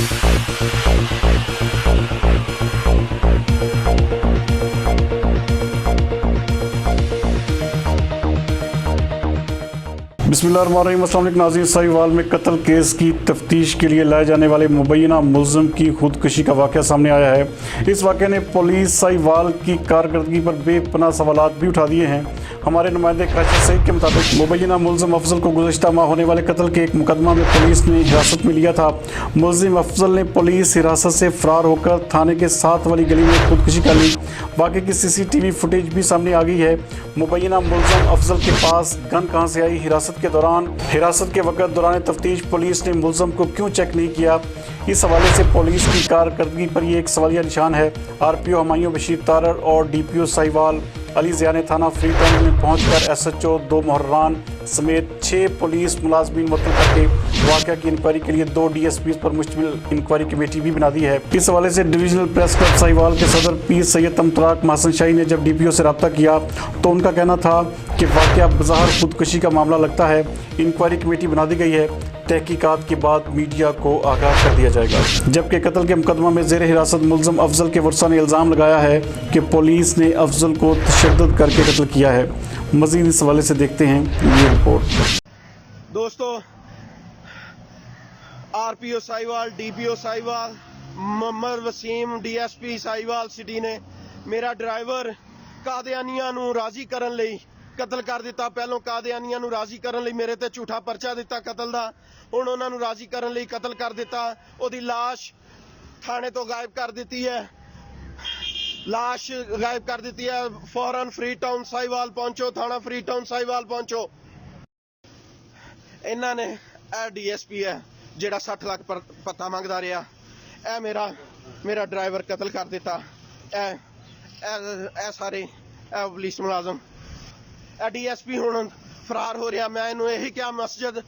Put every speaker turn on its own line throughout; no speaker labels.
बिस्मिल्लाहिर्रहमानिर्रहीम। अस्सलाम वालेकुम नाज़रीन। साहिवाल में कत्ल केस की तफ्तीश के लिए लाए जाने वाले मुबैना मुलज़िम की खुदकुशी का वाक़या सामने आया है। इस वाक़े ने पुलिस साहिवाल की कारकर्दगी पर बेपनाह सवालात भी उठा दिए हैं। हमारे नुमाइंदे कराची सईद के मुताबिक मुबैना मुलज़िम अफजल को गुज़श्ता माह होने वाले कत्ल के एक मुकदमा में पुलिस ने हिरासत में लिया था। मुलज़िम अफजल ने पुलिस हिरासत से फ़रार होकर थाने के साथ वाली गली में खुदकुशी कर ली। वाक़े की CCTV फुटेज भी सामने आ गई है। मुबैना मुलज़िम अफजल के पास गन कहाँ से आई? हिरासत के वक़्त दौरान तफ्तीश पुलिस ने मुलज़म को क्यों चेक नहीं किया? इस हवाले से पुलिस की कारकर्दगी पर यह एक सवालिया निशान है। RPO हुमायूं बशीर तारड़ और DPO साहिवाल अली ज़िया ने थाना फ्री टाउन में पहुंचकर SHO 2 मुहर्रान समेत 6 पुलिस मुलाजमीन मुतल करके वाक़या की इंक्वायरी के लिए 2 DSPs पर मुश्तमिल इंक्वायरी कमेटी भी बना दी है। इस हवाले से डिविजनल प्रेस क्लब साहिवाल के सदर पीर सैयद तमतराक महसन शाही ने जब DPO से रब्ता किया तो उनका कहना था कि वाक़या बज़ाहिर खुदकुशी का मामला लगता है। इंक्वायरी कमेटी बना दी गई है, तहकीकात के बाद मीडिया को आगाह कर दिया जाएगा। जबकि कत्ल के मुकदमा में ज़ेर हिरासत मुलज़िम अफजल के वर्सा ने इल्ज़ाम लगाया है कि पुलिस ने अफजल को तशद्दुद करके कत्ल किया है। मज़ीद इस हवाले से देखते हैं ये रिपोर्ट।
दोस्तों, RPO Sahiwal, DPO Sahiwal, Mohammad Waseem DSP Sahiwal city ने मेरा ड्राइवर कादियानियां नूं राज़ी करन लई कतल कर दिता। पहलों कादियानियां नूं राज़ी करन लई मेरे ते झूठा परचा दिता कतल दा, हुण उन्हां नूं राज़ी करन लई कतल कर दिता। ओदी लाश थाने तो गायब कर दिती है, लाश गायब कर दिती है। फौरन फ्री टाउन साहिवाल पहुंचो, थाना फ्री टाउन साहिवाल पहुंचो। इन्हां ने DSP है जेड़ा 60 लाख पता मंगदा रहा, मेरा ड्राइवर कतल कर दिता। सारे पुलिस मुलाजम DSP हुण फरार हो रहा। मैं इन्हूं यही क्या मस्जिद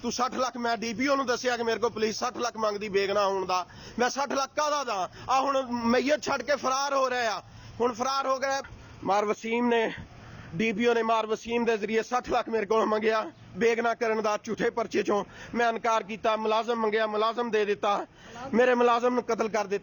तू 60 लाख, मैं DPO नूं दस्सिया कि मेरे को पुलिस 60 लाख मंगदी बेगना होण दा। मैं 60 लाख काहदा दा? हुण मैयत छड्ड के फरार हो रहे आ। हुण फरार हो गए। मार वसीम ने DPO ने मार वसीम के जरिए 60 लाख मेरे को मंगया बेगना करन दा। झूठे परचे चों मैं इनकार किया। मुलाजम मंगया, मुलाजम दे दिता। मेरे मुलाजम नूं कतल कर दिता।